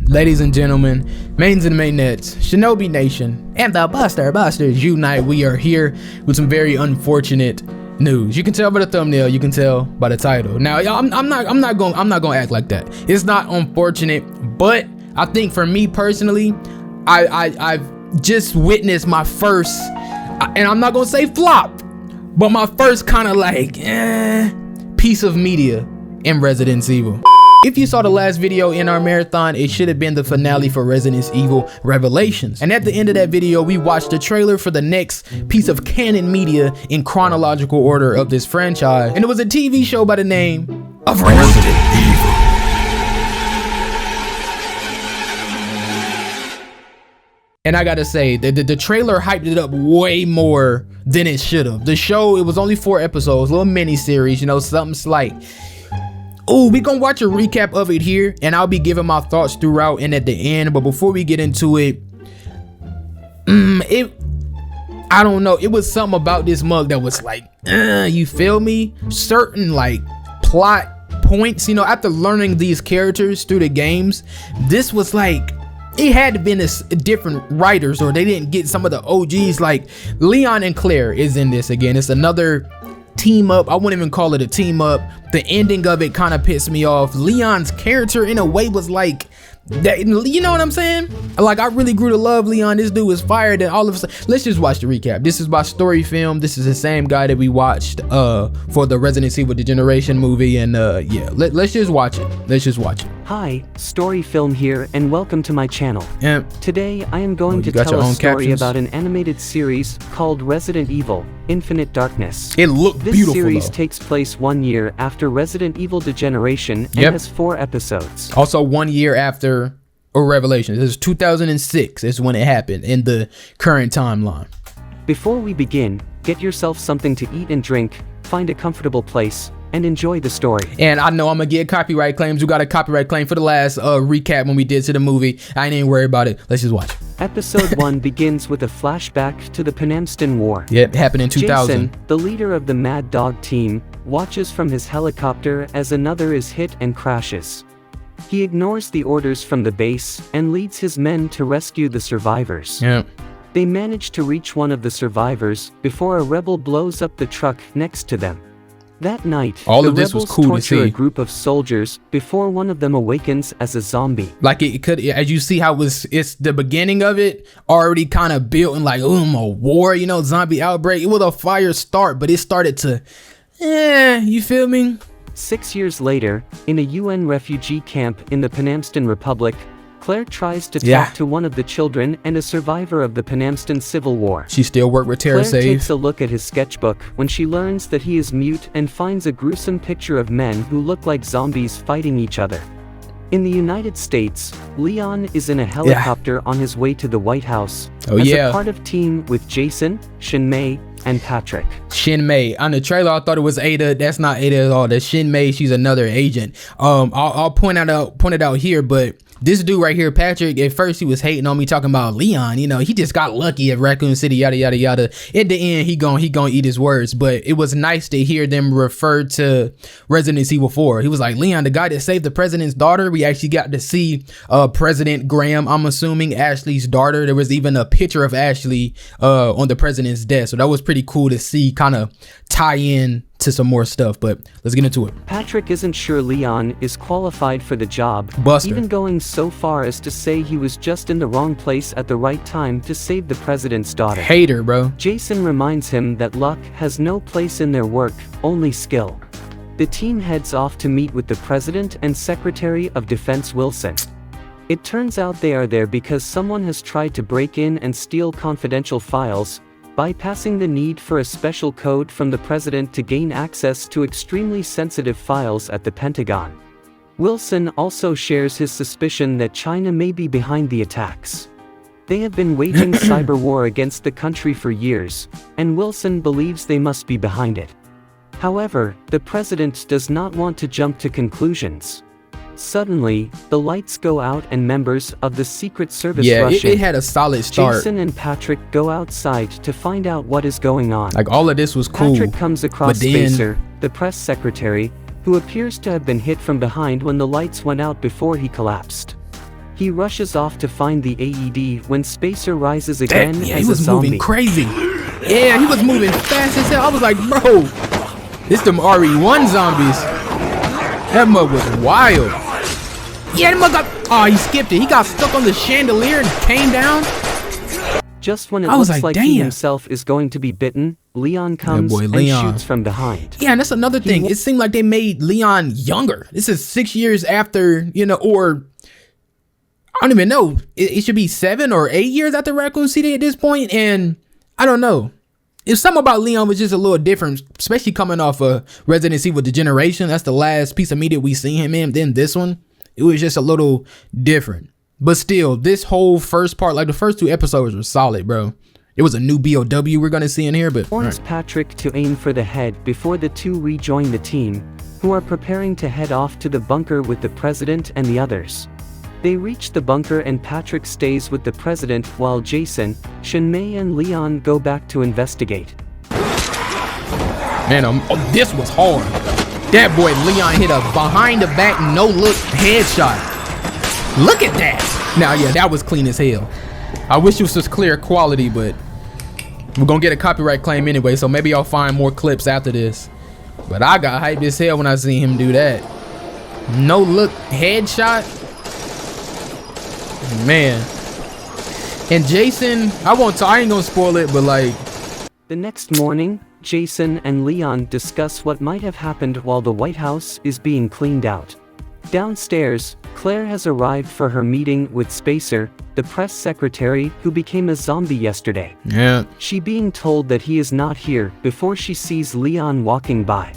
Ladies and gentlemen, mains and mainettes, Shinobi Nation, and the Busters unite. We are here with some very unfortunate news. You can tell by the thumbnail, you can tell by the title. Now, y'all, I'm not gonna act like that. It's not unfortunate, but I think for me personally, I've just witnessed my first, and I'm not gonna say flop, but my first kind of like piece of media in Resident Evil. If you saw the last video in our marathon, it should have been the finale for Resident Evil Revelations. And at the end of that video, we watched the trailer for the next piece of canon media in chronological order of this franchise. And it was a TV show by the name of Resident Evil. And I gotta say, the trailer hyped it up way more than it should have. The show, it was only 4 episodes, little mini series, you know, something slight. Oh, we gonna watch a recap of it here, and I'll be giving my thoughts throughout and at the end. But before we get into it, I don't know, it was something about this mug that was like, you feel me? Certain like plot points, you know, after learning these characters through the games, this was like, it had to been different writers, or they didn't get some of the OGs. Like Leon and Claire is in this again. It's another team up. I wouldn't even call it a team up. The ending of it kind of pissed me off. Leon's character in a way was like that, you know what I'm saying? Like, I really grew to love Leon. This dude was fired, and all of a sudden, let's just watch the recap. This is by Story Film. This is the same guy that we watched for the Resident Evil Degeneration movie, and yeah, let's just watch it. Let's just watch it. Hi, Story Film here, and welcome to my channel. Today I am going to tell a story captions about an animated series called Resident Evil Infinite Darkness. It looked beautiful. This series though. takes place 1 year after Resident Evil Degeneration and has 4 episodes. Also 1 year after Revelations. This is 2006 is when it happened in the current timeline. Before we begin, get yourself something to eat and drink, find a comfortable place, and enjoy the story. And I know I'm gonna get copyright claims. We got a copyright claim for the last recap when we did to the movie. I ain't even worried about it. Let's just watch. Episode 1 begins with a flashback to the Panamstan War. Yep, happened in 2000. Jason, the leader of the Mad Dog team, watches from his helicopter as another is hit and crashes. He ignores the orders from the base and leads his men to rescue the survivors. Yep. They manage to reach one of the survivors before a rebel blows up the truck next to them. That night, all of this was cool to see. A group of soldiers before one of them awakens as a zombie. Like it could, as you see how it's the beginning of it already kind of built in like, a war, you know, zombie outbreak. It was a fire start, but it started to, you feel me? 6 years later, in a UN refugee camp in the Panamstan Republic, Claire tries to talk to one of the children and a survivor of the Panamstan Civil War. She still worked with TerraSave. Claire takes a look at his sketchbook when she learns that he is mute and finds a gruesome picture of men who look like zombies fighting each other. In the United States, Leon is in a helicopter on his way to the White House as a part of team with Jason, SHINOBI, and Patrick. SHINOBI. On the trailer, I thought it was Ada. That's not Ada at all. That's SHINOBI. She's another agent. I'll point it out here, but this dude right here, Patrick, at first he was hating on me, talking about Leon, you know, he just got lucky at Raccoon City, yada yada yada. At the end, he gon' eat his words. But it was nice to hear them refer to Resident Evil 4. He was like, Leon, the guy that saved the president's daughter. We actually got to see President Graham, I'm assuming Ashley's daughter. There was even a picture of Ashley on the president's desk. So that was pretty cool to see, kind of tie in to some more stuff, but let's get into it. Patrick isn't sure Leon is qualified for the job, even going so far as to say he was just in the wrong place at the right time to save the president's daughter. Hater, bro. Jason reminds him that luck has no place in their work, only skill. The team heads off to meet with the President and Secretary of Defense Wilson. It turns out they are there because someone has tried to break in and steal confidential files, bypassing the need for a special code from the president to gain access to extremely sensitive files at the Pentagon. Wilson also shares his suspicion that China may be behind the attacks. They have been waging cyber war against the country for years, and Wilson believes they must be behind it. However, the president does not want to jump to conclusions. Suddenly, the lights go out and members of the Secret Service rush in. It had a solid start. Jason and Patrick go outside to find out what is going on. Like, all of this was cool. Patrick comes across Spacer, the press secretary, who appears to have been hit from behind when the lights went out before he collapsed. He rushes off to find the AED when Spacer rises again Yeah, as he was a zombie. moving crazy. Yeah, he was moving fast as hell. I was like, bro, this them RE1 zombies. That mug was wild. Yeah, that mug got, oh, he skipped it. He got stuck on the chandelier and came down. Just when it I was looks like, like he damn. himself is going to be bitten, Leon comes boy, and Leon. shoots from behind. Yeah, and that's another thing. It seemed like they made Leon younger. This is 6 years after, you know, or I don't even know. It should be 7 or 8 years after Raccoon City at this point, and I don't know. It's something about Leon was just a little different, especially coming off of Resident Evil Degeneration. That's the last piece of media we seen him in. Then this one, it was just a little different. But still, this whole first part, like the first 2 episodes were solid, bro. It was a new BOW we're gonna see in here, but Warns Patrick to aim for the head before the two rejoin the team, who are preparing to head off to the bunker with the president and the others. They reach the bunker and Patrick stays with the president while Jason, Shinmei and Leon go back to investigate. man, this was hard. That boy Leon hit a behind the back no look headshot. Look at that. Now, yeah, that was clean as hell. I wish it was just clear quality, but we're gonna get a copyright claim anyway, so maybe I'll find more clips after this. But I got hyped as hell when I seen him do that. No look headshot. Man. And Jason, I ain't gonna spoil it, but like, The next morning, Jason and Leon discuss what might have happened while the White House is being cleaned out. Downstairs, Claire has arrived for her meeting with Spacer, the press secretary who became a zombie yesterday. yeah. She being told that he is not here before she sees Leon walking by.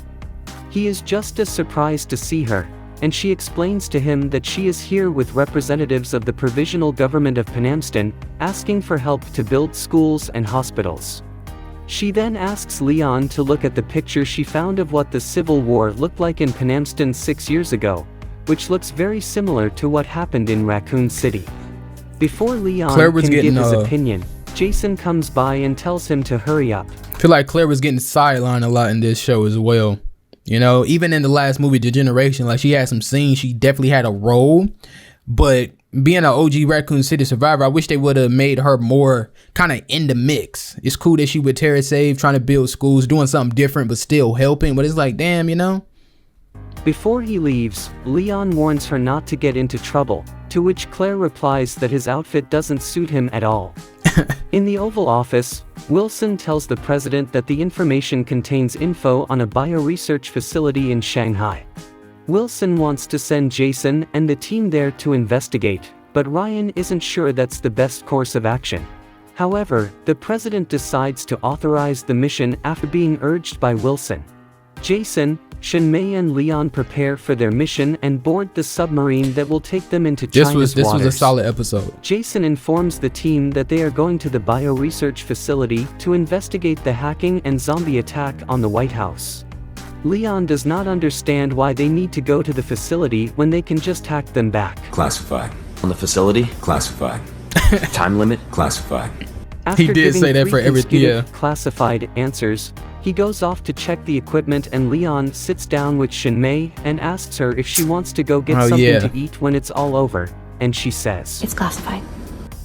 He is just as surprised to see her, and she explains to him that she is here with representatives of the Provisional Government of Panamston, asking for help to build schools and hospitals. She then asks Leon to look at the picture she found of what the Civil War looked like in Panamston 6 years ago, which looks very similar to what happened in Raccoon City. Before Leon can give his opinion, Jason comes by and tells him to hurry up. I feel like Claire was getting sidelined a lot in this show as well. You know, even in the last movie, Degeneration, like she had some scenes, she definitely had a role. But being an OG Raccoon City survivor, I wish they would have made her more kind of in the mix. It's cool that she with Terra Save, trying to build schools, doing something different, but still helping. But it's like, damn, you know? Before he leaves, Leon warns her not to get into trouble, to which Claire replies that his outfit doesn't suit him at all. In the Oval Office, Wilson tells the president that the information contains info on a bioresearch facility in Shanghai. Wilson wants to send Jason and the team there to investigate, but Ryan isn't sure that's the best course of action. However, the president decides to authorize the mission after being urged by Wilson. Jason, Shinmei and Leon prepare for their mission and board the submarine that will take them into China's waters. This was a solid episode. Jason informs the team that they are going to the bioresearch facility to investigate the hacking and zombie attack on the White House. Leon does not understand why they need to go to the facility when they can just hack them back. Classified. On the facility? Classified. Time limit? Classified. After He did say that for everything, yeah. Classified answers, he goes off to check the equipment and Leon sits down with Shinmei and asks her if she wants to go get something to eat when it's all over, and she says, It's classified.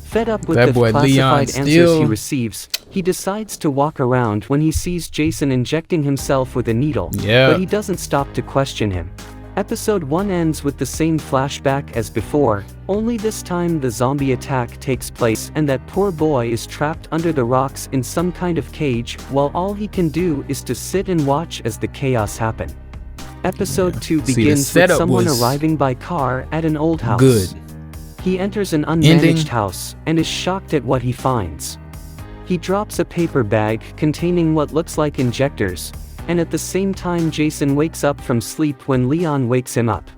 Fed up with That the boy classified Leon answers still- he receives, he decides to walk around when he sees Jason injecting himself with a needle, Yeah. but he doesn't stop to question him. Episode 1 ends with the same flashback as before, only this time the zombie attack takes place and that poor boy is trapped under the rocks in some kind of cage while all he can do is to sit and watch as the chaos happen. Episode 2 See, the begins with setup someone was arriving by car at an old house. good. He enters an unmanaged house and is shocked at what he finds. He drops a paper bag containing what looks like injectors, and at the same time Jason wakes up from sleep when Leon wakes him up.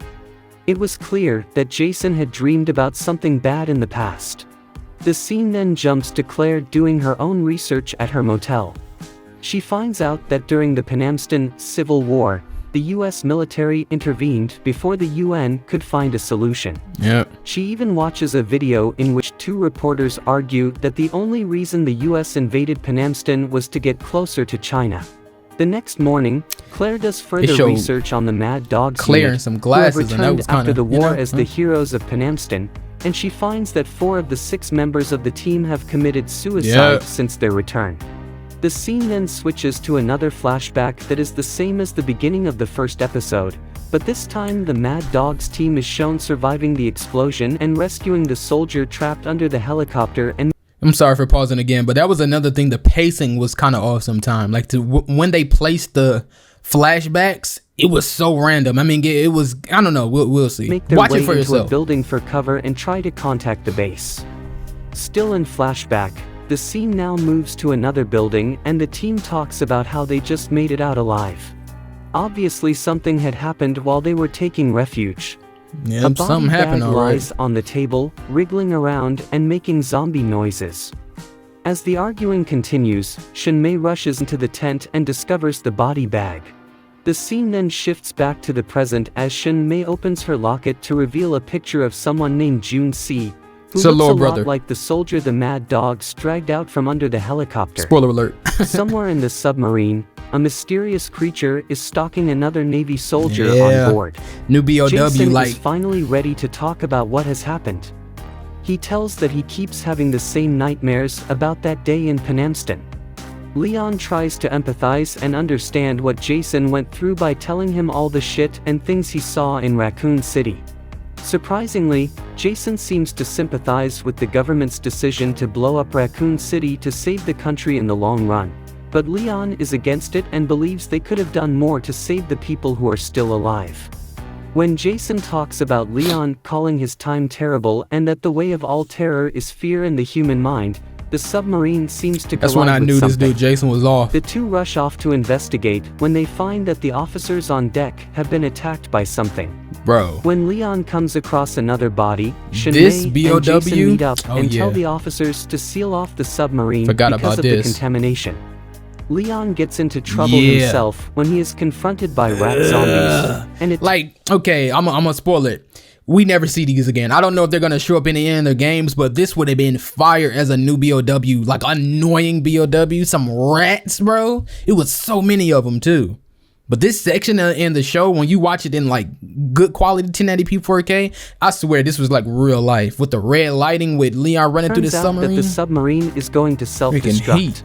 It was clear that Jason had dreamed about something bad in the past. The scene then jumps to Claire doing her own research at her motel. She finds out that during the Panamston Civil War, the US military intervened before the UN could find a solution. Yeah. She even watches a video in which 2 reporters argue that the only reason the US invaded Panamston was to get closer to China. The next morning, Claire does further showed research on the Mad Dogs Claire unit, in some who have glasses, and that returned was after kinda, the you war know, as the heroes of Panamston, and she finds that 4 of the 6 members of the team have committed suicide since their return. The scene then switches to another flashback that is the same as the beginning of the first episode, but this time the Mad Dog's team is shown surviving the explosion and rescuing the soldier trapped under the helicopter. And I'm sorry for pausing again, but that was another thing. The pacing was kind of off sometime. Like when they placed the flashbacks, it was so random. I mean, it was, I don't know, we'll see. Make their Watch way it for into yourself. a building for cover and try to contact the base. Still in flashback, the scene now moves to another building and the team talks about how they just made it out alive. Obviously something had happened while they were taking refuge. Yeah, A body something happened bag already. lies on the table, wriggling around and making zombie noises. As the arguing continues, Shin-Mei rushes into the tent and discovers the body bag. The scene then shifts back to the present as Shin-Mei opens her locket to reveal a picture of someone named Jun-Si, who It's a looks little a brother. lot like the soldier the Mad Dog dragged out from under the helicopter. Spoiler alert. Somewhere in the submarine, a mysterious creature is stalking another Navy soldier Yeah. on board. New BOW, Jason like, is finally ready to talk about what has happened. He tells that he keeps having the same nightmares about that day in Penamston. Leon tries to empathize and understand what Jason went through by telling him all the shit and things he saw in Raccoon City. Surprisingly, Jason seems to sympathize with the government's decision to blow up Raccoon City to save the country in the long run. But Leon is against it and believes they could have done more to save the people who are still alive. When Jason talks about Leon calling his time terrible and that the way of all terror is fear in the human mind, the submarine seems to that's when I collide with knew this something. dude Jason was off. The two rush off to investigate when they find that the officers on deck have been attacked by something. Bro. When Leon comes across another body, This Shin-Mei BOW? and Jason meet up Oh, and tell yeah. the officers to seal off the submarine Forgot because about of this. the contamination. Leon gets into trouble Yeah. himself when he is confronted by rat zombies, and it Like, okay, I'm gonna spoil it. We never see these again. I don't know if they're gonna show up in the end of the games, but this would have been fire as a new BOW, like annoying BOW, some rats, bro. It was so many of them too. But this section in the show, when you watch it in like good quality 1080p 4K, I swear this was like real life with the red lighting with Leon running through the turns out that submarine. the submarine is going to Freaking self-destruct. heat.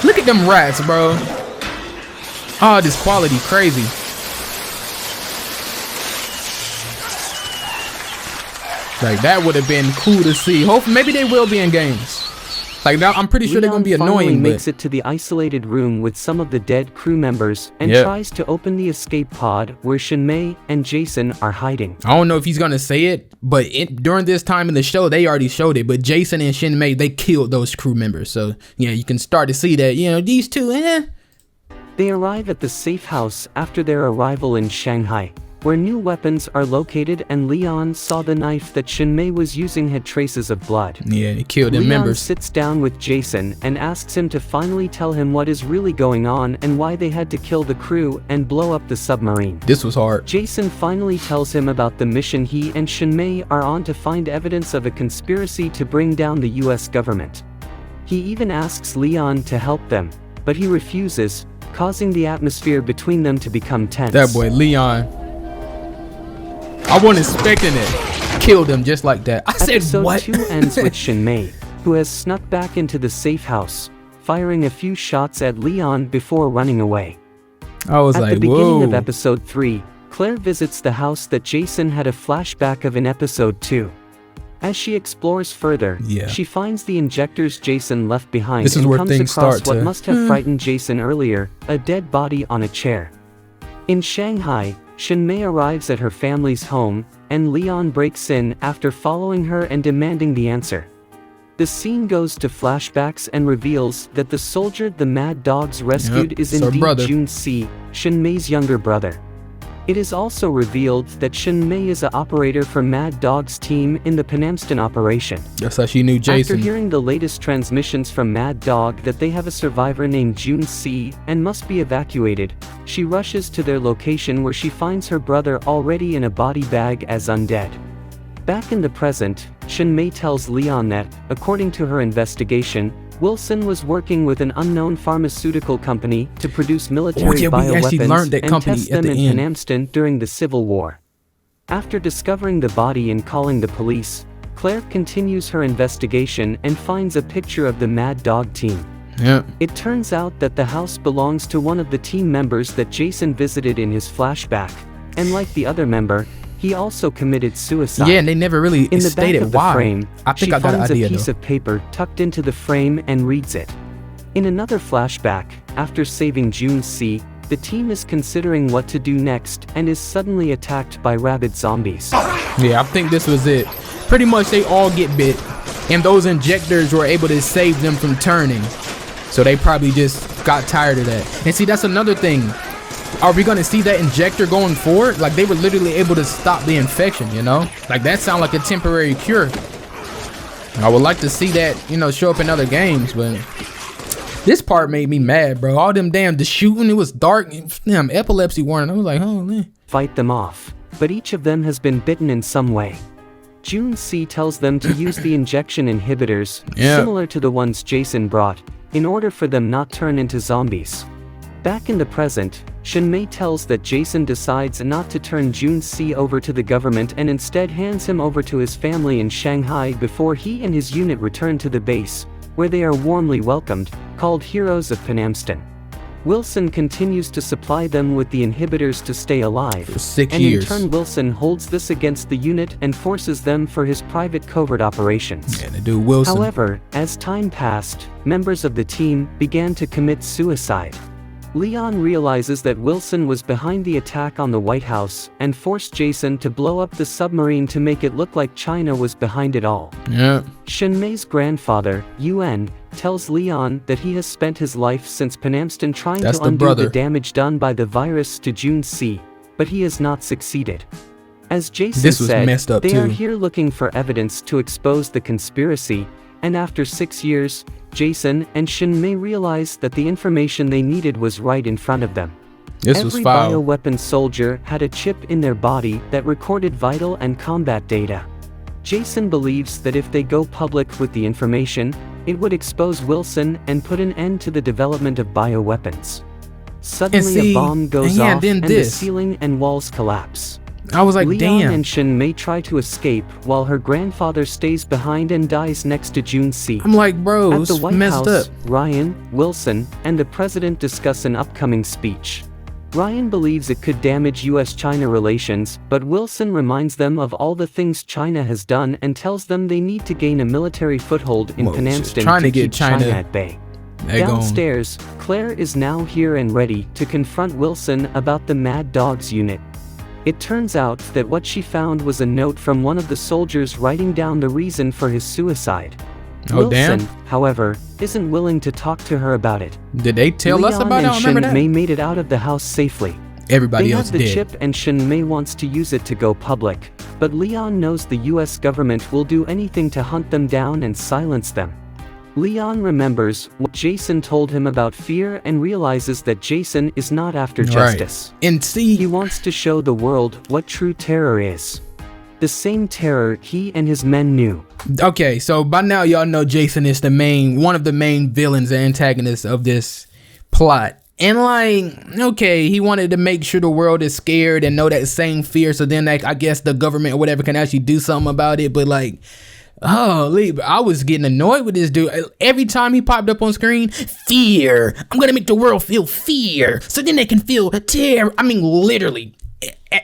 Look at them rats, bro. Oh, this quality crazy. Like that would have been cool to see. Hope maybe they will be in games. Like now, I'm pretty sure they're gonna be Leon finally annoying. makes But it to the isolated room with some of the dead crew members and Yep. tries to open the escape pod where Shin-Mei and Jason are hiding. I don't know if he's gonna say it, but during this time in the show, they already showed it. But Jason and Shin-Mei, they killed those crew members. So yeah, you can start to see that. You know, these two. They arrive at the safe house after their arrival in Shanghai, where new weapons are located, and Leon saw the knife that Shin-Mei was using had traces of blood. Yeah, they killed them Leon members. sits down with Jason and asks him to finally tell him what is really going on and why they had to kill the crew and blow up the submarine. This was hard. Jason finally tells him about the mission he and Shin-Mei are on to find evidence of a conspiracy to bring down the US government. He even asks Leon to help them, but he refuses, causing the atmosphere between them to become tense. That boy Leon. I wasn't expecting it. Killed him just like that. I said Episode what? 2 ends with Shin-Mei, who has snuck back into the safe house, firing a few shots at Leon before running away. I was At like, the beginning of whoa. episode 3, Claire visits the house that Jason had a flashback of in episode 2. As she explores further, Yeah. she finds the injectors Jason left behind This is and where comes things across start what to- must have frightened Jason earlier, a dead body on a chair. In Shanghai, Shin-Mei arrives at her family's home, and Leon breaks in after following her and demanding the answer. The scene goes to flashbacks and reveals that the soldier the Mad Dogs rescued is it's our indeed brother. Jun-Si, Shin-Mei's younger brother. It is also revealed that Shin-Mei is an operator for Mad Dog's team in the Penamston operation. That's how she knew Jason. After hearing the latest transmissions from Mad Dog that they have a survivor named Jun-Si and must be evacuated, she rushes to their location where she finds her brother already in a body bag as undead. Back in the present, Shin-Mei tells Leon that, according to her investigation, Wilson was working with an unknown pharmaceutical company to produce military we actually learned bioweapons that and company test at them the in end. Panamston during the Civil War. After discovering the body and calling the police, Claire continues her investigation and finds a picture of the Mad Dog team. Yeah. It turns out that the house belongs to one of the team members that Jason visited in his flashback, and like the other member, he also committed suicide. Yeah, and they never really In the back stated of the why. frame, I think she I got an finds idea a piece though. of paper tucked into the frame and reads it. In another flashback, after saving June C, the team is considering what to do next and is suddenly attacked by rabid zombies. Yeah, I think this was it. Pretty much they all get bit, and those injectors were able to save them from turning. So they probably just got tired of that. And see, that's another thing. Are we gonna see that injector going forward? Like, they were literally able to stop the infection, you know? Like, that sounds like a temporary cure. I would like to see that, you know, show up in other games, but this part made me mad, bro. All them the shooting, it was dark, damn epilepsy warning. I was like, oh man. Fight them off, but each of them has been bitten in some way. June C tells them to use the injection inhibitors, similar to the ones Jason brought, in order for them not turn into zombies. Back in the present, SHINOBI tells that Jason decides not to turn June C over to the government and instead hands him over to his family in Shanghai before he and his unit return to the base, where they are warmly welcomed, called Heroes of Panamston. Wilson continues to supply them with the inhibitors to stay alive, For 6 and years. in turn Wilson holds this against the unit and forces them for his private covert operations. Yeah, the dude Wilson. However, as time passed, members of the team began to commit suicide. Leon realizes that Wilson was behind the attack on the White House and forced Jason to blow up the submarine to make it look like China was behind it all. Yeah. SHINOBI's grandfather, UN, tells Leon that he has spent his life since Panamston trying That's to the undo brother. the damage done by the virus to June C, but he has not succeeded. As Jason This was said, messed up they are too. here looking for evidence to expose the conspiracy, and after 6 years, Jason and SHINOBI realized that the information they needed was right in front of them. This was Every foul. bioweapon soldier had a chip in their body that recorded vital and combat data. Jason believes that if they go public with the information, it would expose Wilson and put an end to the development of bioweapons. Suddenly see, a bomb goes yeah, off then and the this. ceiling and walls collapse. I was like, Leon damn. and SHINOBI try to escape while her grandfather stays behind and dies next to June C. I'm like, bro, At it's the White messed House, up. Ryan, Wilson, and the president discuss an upcoming speech. Ryan believes it could damage US-China relations, but Wilson reminds them of all the things China has done and tells them they need to gain a military foothold in Well, she's Panamston trying to get keep China- at bay. They gone. Downstairs, Claire is now here and ready to confront Wilson about the Mad Dogs unit. It turns out that what she found was a note from one of the soldiers writing down the reason for his suicide. Oh, Wilson, damn. however, isn't willing to talk to her about it. Did they tell us Leon about it? I and remember SHINOBI that. made it out of the house safely. Everybody They else have the did. chip and SHINOBI wants to use it to go public, but Leon knows the US government will do anything to hunt them down and silence them. Leon remembers what Jason told him about fear and realizes that Jason is not after justice. And He see, wants to show the world what true terror is. The same terror he and his men knew. okay, so by now y'all know Jason is one of the main villains and antagonists of this plot. And like, okay, he wanted to make sure the world is scared and know that same fear, so then like, I guess the government or whatever can actually do something about it. But like, holy, I was getting annoyed with this dude. Every time he popped up on screen, fear. I'm gonna make the world feel fear, so then they can feel terror. I mean, literally,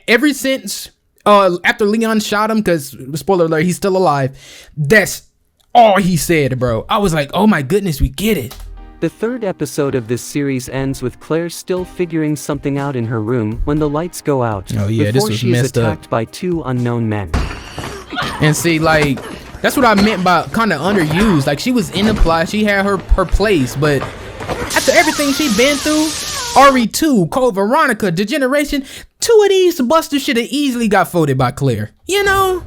ever since after Leon shot him, because spoiler alert, he's still alive. That's all he said, bro. I was like, oh my goodness, we get it. The third episode of this series ends with Claire still figuring something out in her room when the lights go out. Oh, yeah, this before was she is messed up. attacked by two unknown men. And see, like, that's what I meant by kind of underused. Like, she was in the plot, she had her place, but after everything she been through, RE2, Code Veronica, Degeneration, 2 of these busters should have easily got voted by Claire, you know?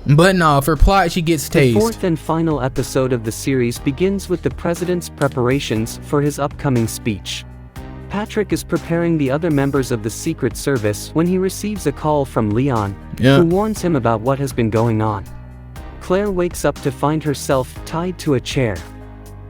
But no, for plot, she gets The tased. fourth and final episode of the series begins with the president's preparations for his upcoming speech. Patrick is preparing the other members of the Secret Service when he receives a call from Leon, Yeah. who warns him about what has been going on. Claire wakes up to find herself tied to a chair.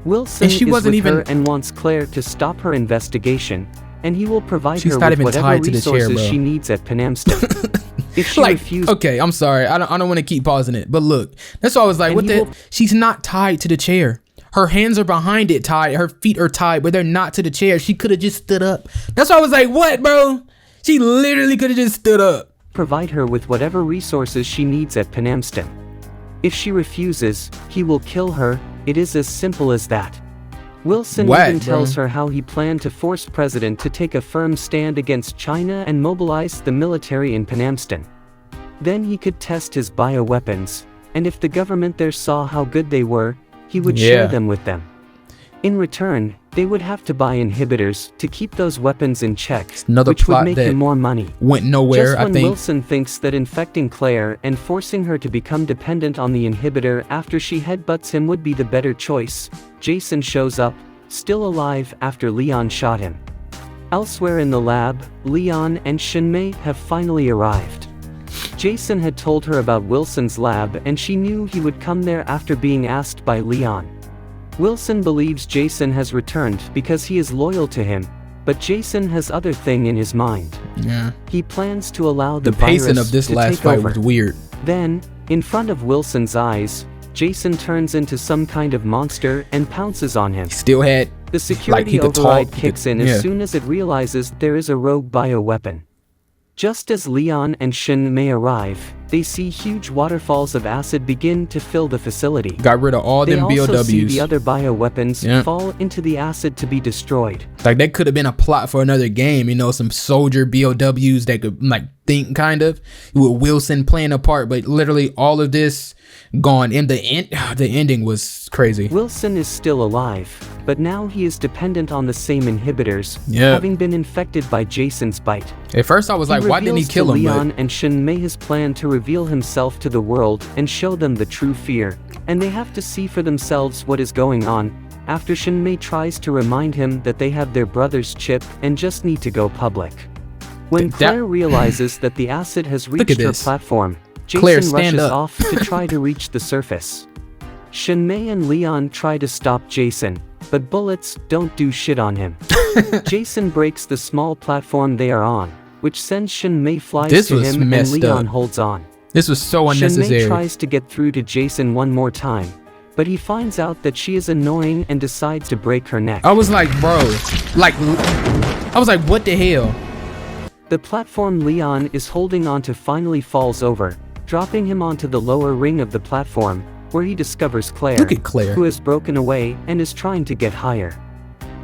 Wilson And she is wasn't with even- her and wants Claire to stop her investigation, and he will provide She's her not with even whatever tied to the chair, resources bro. she needs at Penamston. If she Like, refuses, okay, I'm sorry. I don't want to keep pausing it, but look, that's why I was like, And what he the? will- She's not tied to the chair. Her hands are behind it tied. Her feet are tied, but they're not to the chair. She could have just stood up. That's why I was like, what, bro? She literally could have just stood up. provide her with whatever resources she needs at Penamston. If she refuses, he will kill her. It is as simple as that. Wilson Whack, even tells bro. her how he planned to force President to take a firm stand against China and mobilize the military in Penamston. Then he could test his bioweapons, and if the government there saw how good they were, he would share Yeah. them with them. In return, they would have to buy inhibitors to keep those weapons in check, another which would plot make that him more money. Went nowhere, Just I when think. Wilson thinks that infecting Claire and forcing her to become dependent on the inhibitor after she headbutts him would be the better choice, Jason shows up, still alive after Leon shot him. Elsewhere in the lab, Leon and Shinmei have finally arrived. Jason had told her about Wilson's lab and she knew he would come there after being asked by Leon. Wilson believes Jason has returned because he is loyal to him, but Jason has other thing in his mind. Yeah. He plans to allow the The pacing virus of this to last take fight over. was weird. Then, in front of Wilson's eyes, Jason turns into some kind of monster and pounces on him. Still had The security he could override talk, he kicks could- in yeah. as soon as it realizes there is a rogue bioweapon. Just as Leon and Shinmei arrive, they see huge waterfalls of acid begin to fill the facility. got rid of all They them also see the BOWs. other bioweapons Yeah. fall into the acid to be destroyed. Like that could have been a plot for another game, you know, some soldier BOWs that could like think kind of with Wilson playing a part, but literally all of this gone. In the end, the ending was crazy. Wilson is still alive, but now he is dependent on the same inhibitors, Yeah. having been infected by Jason's bite. At first I was like, why didn't he reveals kill to him? Leon But and Shinmei his plan to reveal himself to the world and show them the true fear, and they have to see for themselves what is going on, after Shinmei tries to remind him that they have their brother's chip and just need to go public. When That- Claire realizes that the acid has Look at reached her this. platform, Jason Claire, stand rushes up. off to try to reach the surface. Shinmei and Leon try to stop Jason, but bullets don't do shit on him. Jason breaks the small platform they are on, which sends Shinmei flies This to was him and messed Leon up. holds on. this was so Shinmei unnecessary. tries to get through to Jason one more time, but he finds out that she is annoying and decides to break her neck. I was like, bro, like, I was like, what the hell? The platform Leon is holding onto finally falls over, dropping him onto the lower ring of the platform, where he discovers Claire, Look at Claire. who has broken away and is trying to get higher.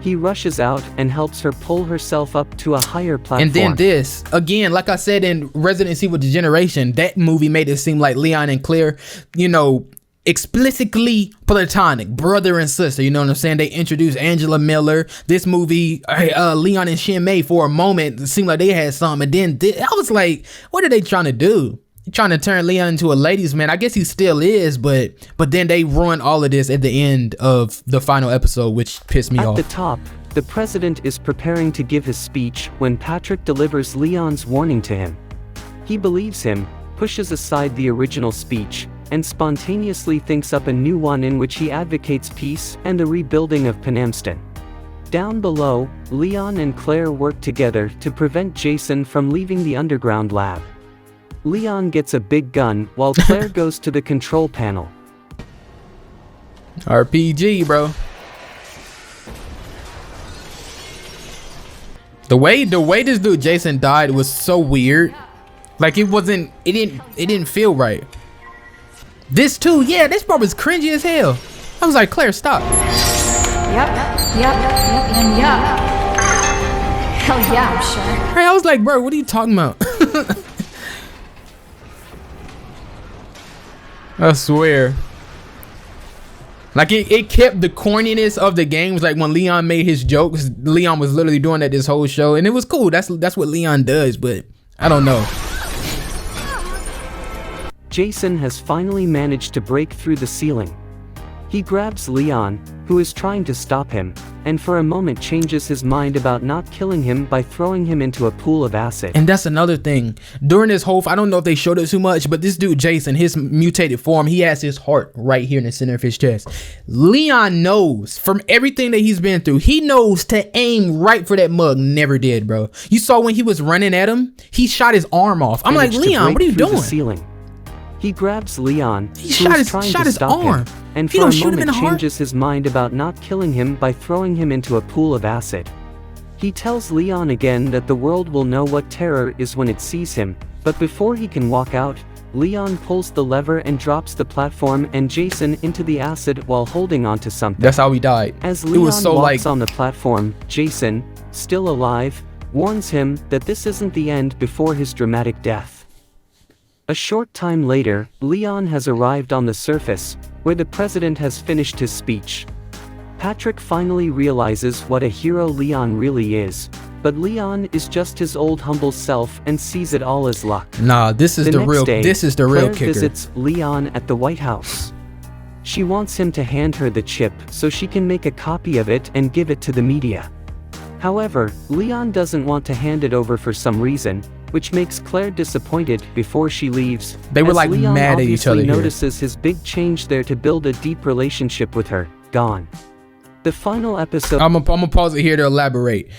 He rushes out and helps her pull herself up to a higher platform. And then this again, like I said in Resident Evil Degeneration, that movie made it seem like Leon and Claire, you know, explicitly platonic, brother and sister. You know what I'm saying? They introduced Angela Miller. This movie, Leon and Shinmei, for a moment, it seemed like they had something. And then I was like, what are they trying to do? Trying to turn Leon into a ladies' man. I guess he still is, but then they ruined all of this at the end of the final episode, which pissed me At off. the top, the president is preparing to give his speech when Patrick delivers Leon's warning to him. He believes him, pushes aside the original speech, and spontaneously thinks up a new one in which he advocates peace and the rebuilding of Penamston. Down below, Leon and Claire work together to prevent Jason from leaving the underground lab. Leon gets a big gun while Claire goes to the control panel. RPG, bro. The way this dude Jason died was so weird. Like it didn't feel right. This too, yeah, this part was cringy as hell. I was like, Claire, stop. Yep, and yep. Hell yeah, I'm sure. Hey, I was like, bro, what are you talking about? I swear. Like it kept the corniness of the games. Like when Leon made his jokes, Leon was literally doing that this whole show, and it was cool. That's what Leon does, but I don't know. Jason has finally managed to break through the ceiling. He grabs Leon, who is trying to stop him, and for a moment changes his mind about not killing him by throwing him into a pool of acid. And that's another thing. During this whole, I don't know if they showed it too much, but this dude, Jason, his mutated form, he has his heart right here in the center of his chest. Leon knows from everything that he's been through, he knows to aim right for that mug. Never did, bro. You saw when he was running at him, he shot his arm off. I'm like, Leon, what are you doing? The ceiling. He grabs Leon, he shot his arm. Him, and for a moment changes his mind about not killing him by throwing him into a pool of acid. He tells Leon again that the world will know what terror is when it sees him, but before he can walk out, Leon pulls the lever and drops the platform and Jason into the acid while holding onto something. That's how he died. As Leon walks on the platform, Jason, still alive, warns him that this isn't the end before his dramatic death. A short time later, Leon has arrived on the surface, where the president has finished his speech. Patrick finally realizes what a hero Leon really is, but Leon is just his old humble self and sees it all as luck. Nah, this is the real Claire kicker. Visits Leon at the White House. She wants him to hand her the chip so she can make a copy of it and give it to the media. However, Leon doesn't want to hand it over for some reason, which makes Claire disappointed before she leaves. They were like Leon mad at each other here. Notices his big change there to build a deep relationship with her, gone. The final episode. I'm gonna pause it here to elaborate.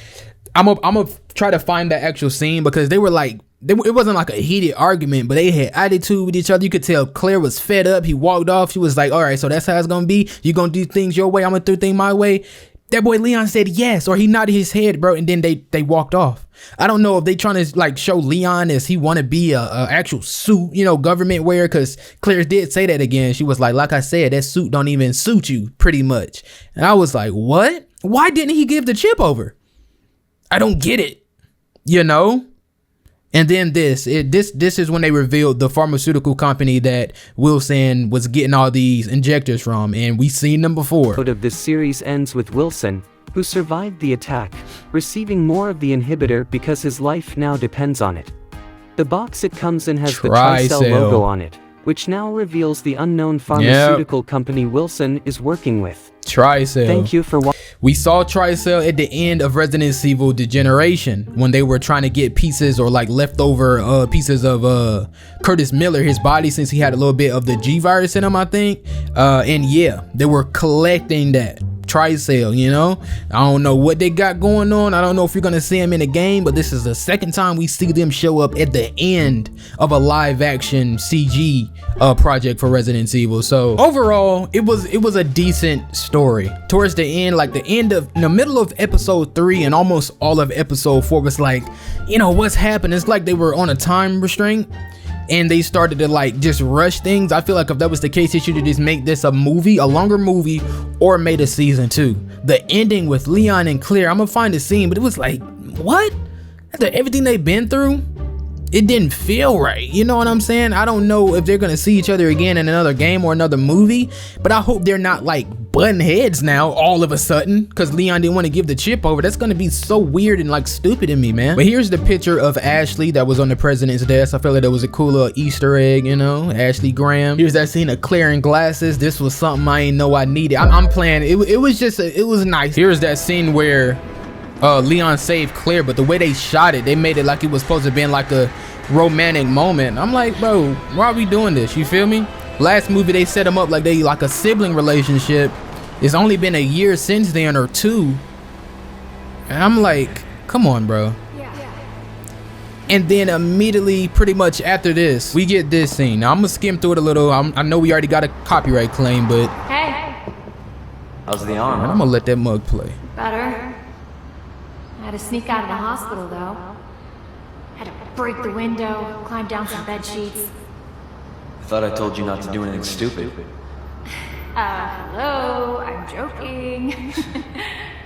I'm gonna try to find that actual scene because they were like, it wasn't like a heated argument, but they had attitude with each other. You could tell Claire was fed up. He walked off. She was like, all right, so that's how it's gonna be. You gonna do things your way, I'm gonna do things my way. That boy Leon said yes, or he nodded his head, bro, and then they walked off. I don't know if they trying to like show Leon as he want to be a actual suit, you know, government wear, because Claire did say that again. She was like I said, that suit don't even suit you, pretty much. And I was like, what? Why didn't he give the chip over? I don't get it, you know? And then this is when they revealed the pharmaceutical company that Wilson was getting all these injectors from, and we've seen them before. Of this series ends with Wilson, who survived the attack, receiving more of the inhibitor because his life now depends on it. The box it comes in has the Tricell logo on it, which now reveals the unknown pharmaceutical company Wilson is working with. Tricell. Thank you for watching. We saw Tricell at the end of Resident Evil Degeneration when they were trying to get pieces or like leftover pieces of Curtis Miller, his body, since he had a little bit of the G virus in him, I think. And yeah, they were collecting that Tricell, you know. I don't know what they got going on. I don't know if you're gonna see them in the game, but this is the second time we see them show up at the end of a live action CG project for Resident Evil. So overall, it was a decent story. Towards the end, like the middle of episode 3 and almost all of episode 4 was like, you know, what's happened? It's like they were on a time restraint and they started to like just rush things. I feel like if that was the case, they should have just made this a longer movie, or made a season 2. The ending with Leon and Claire, I'm gonna find the scene, but it was like, what? After everything they've been through, it didn't feel right. You know what I'm saying? I don't know if they're gonna see each other again in another game or another movie, but I hope they're not like butting heads now all of a sudden because Leon didn't want to give the chip over. That's gonna be so weird and like stupid to me, man. But here's the picture of Ashley that was on the president's desk. I feel like that was a cool little Easter egg, you know, Ashley Graham. Here's that scene of Claire in glasses. This was something I didn't know I needed. I'm playing. It was just it was nice. Here's that scene where Leon saved Claire, but the way they shot it, they made it like it was supposed to be like a romantic moment. I'm like, bro, why are we doing this? You feel me? Last movie they set them up like they like a sibling relationship. It's only been a year since then, or 2, and I'm like, come on, bro. And then immediately, pretty much after this, we get this scene. Now I'm gonna skim through it a little. I know we already got a copyright claim, but Hey, How's the arm? I'm gonna let that mug play. better. I had to sneak out of the hospital, though. Had to break the window, climb down some bed sheets. I thought I told you not to do anything stupid. Hello, I'm joking.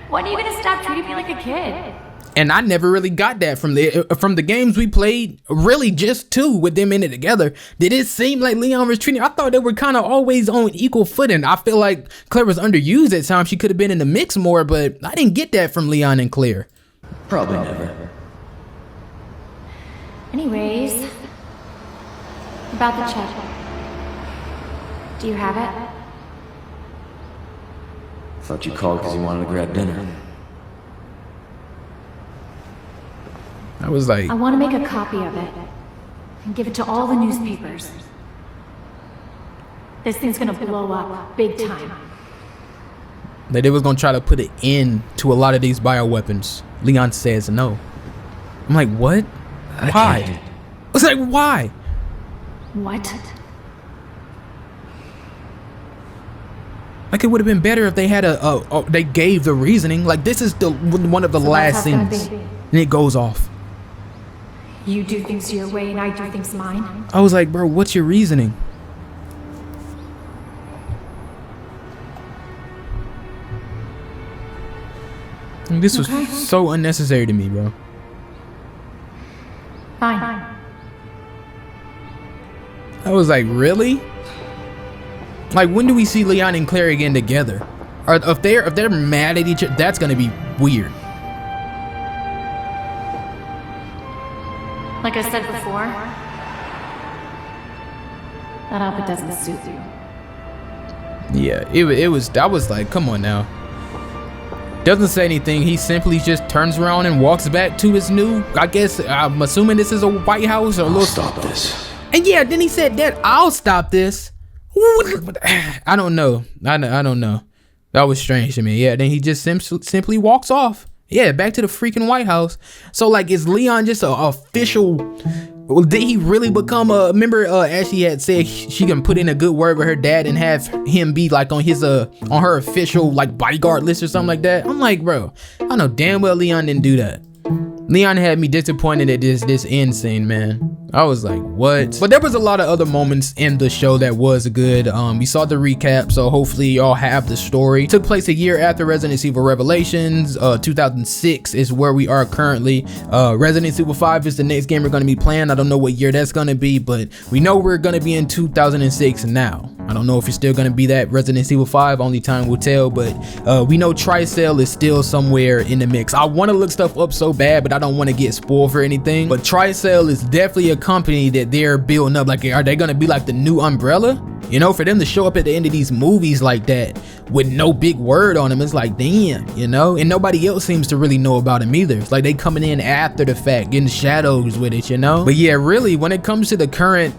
When are you gonna stop treating me like a kid? And I never really got that from the games we played. Really, just 2 with them in it together. Did it seem like Leon was treating? I thought they were kind of always on equal footing. I feel like Claire was underused at times. She could have been in the mix more, but I didn't get that from Leon and Claire. Probably never. Anyways, about the check. Do you have it? Thought you called because you wanted to grab dinner. I was like, I want to make a copy of it and give it to all the newspapers. This thing's gonna blow up big time. that they was gonna try to put an end to a lot of these bioweapons. Leon says no. I'm like, what? Why? I was like, why? What? Like, it would have been better if they had they gave the reasoning. Like, this is the one of the last scenes, and it goes off. You do things your way and I do things mine. I was like, bro, what's your reasoning? And this was so unnecessary to me, bro. Fine. I was like, really? Like, when do we see Leon and Claire again together? Or if they're mad at each other, that's gonna be weird. Like I said before, that outfit doesn't suit you. Yeah, it was. I was like, come on now. Doesn't say anything. He simply just turns around and walks back to his new. I guess I'm assuming this is a White House or a little. Stop this. And yeah, then he said that I'll stop this. I don't know. I don't know. That was strange to me. Yeah, then he just simply walks off. Yeah, back to the freaking White House. So, like, is Leon just an official? Well, did he really become a? Remember, Ashley had said she can put in a good word with her dad and have him be like on his on her official like bodyguard list or something like that. I'm like, bro, I know damn well Leon didn't do that. Leon had me disappointed at this end scene, man. I was like, what? But there was a lot of other moments in the show that was good. We saw the recap, so hopefully y'all have the story. It took place a year after Resident Evil Revelations. 2006 is where we are currently. Resident Evil 5 is the next game we're gonna be playing. I don't know what year that's gonna be, but we know we're gonna be in 2006 now. I don't know if it's still gonna be that Resident Evil 5, only time will tell, but we know Tricell is still somewhere in the mix. I wanna look stuff up so bad, but I don't wanna get spoiled for anything. But Tricell is definitely a company that they're building up. Like, are they gonna be like the new Umbrella? You know, for them to show up at the end of these movies like that with no big word on them, it's like, damn, you know? And nobody else seems to really know about them either. It's like they coming in after the fact, getting shadows with it, you know? But yeah, really, when it comes to the current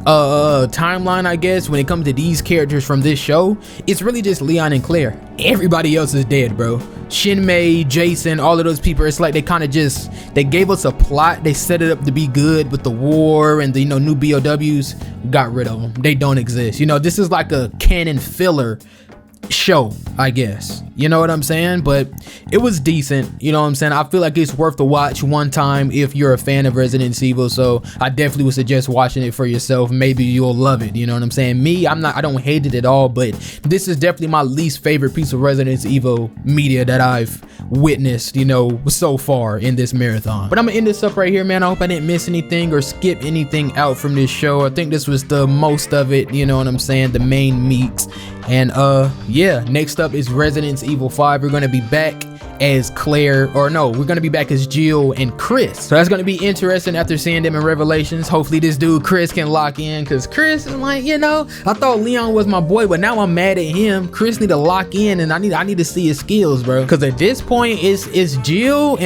timeline, I guess, when it comes to these characters from this show, it's really just Leon and Claire. Everybody else is dead, bro. Shin-Mei, Jason, all of those people, it's like they kind of just, they gave us a plot, they set it up to be good with the war and the, you know, new BOWs, got rid of them. They don't exist. You know, this is like a canon filler show, I guess, you know what I'm saying? But it was decent, you know what I'm saying? I feel like it's worth the watch one time if you're a fan of Resident Evil, so I definitely would suggest watching it for yourself. Maybe you'll love it, you know what I'm saying? Me, I don't hate it at all, but this is definitely my least favorite piece of Resident Evil media that I've witnessed, you know, so far in this marathon. But I'm gonna end this up right here, man. I hope I didn't miss anything or skip anything out from this show. I think this was the most of it, you know what I'm saying, the main meats. And yeah, next up is Resident Evil 5. We're gonna be back as Claire, or no, we're gonna be back as Jill and Chris. So that's gonna be interesting after seeing them in Revelations. Hopefully this dude Chris can lock in, because Chris is like, you know, I thought Leon was my boy, but now I'm mad at him. Chris need to lock in, and I need to see his skills, bro, because at this point it's Jill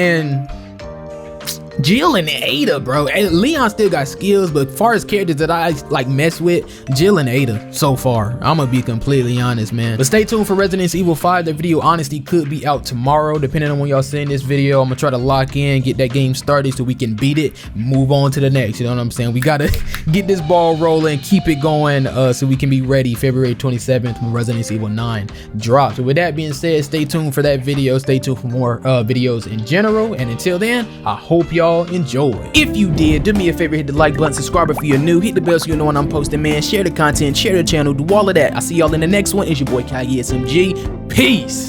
and Ada, bro. And Leon still got skills, but as far as characters that I like mess with, Jill and Ada so far. I'm gonna be completely honest, man. But stay tuned for Resident Evil 5. The video honestly could be out tomorrow, depending on when y'all seeing this video. I'm gonna try to lock in, get that game started so we can beat it, move on to the next. You know what I'm saying? We gotta get this ball rolling, keep it going, so we can be ready February 27th when Resident Evil 9 drops. So with that being said, stay tuned for that video. Stay tuned for more videos in general. And until then, I hope y'all enjoy. If you did, do me a favor, hit the like button, subscribe if you're new, hit the bell so you know when I'm posting, man. Share the content, share the channel, do all of that. I'll see y'all in the next one. It's your boy A.K.A. SMG. Peace.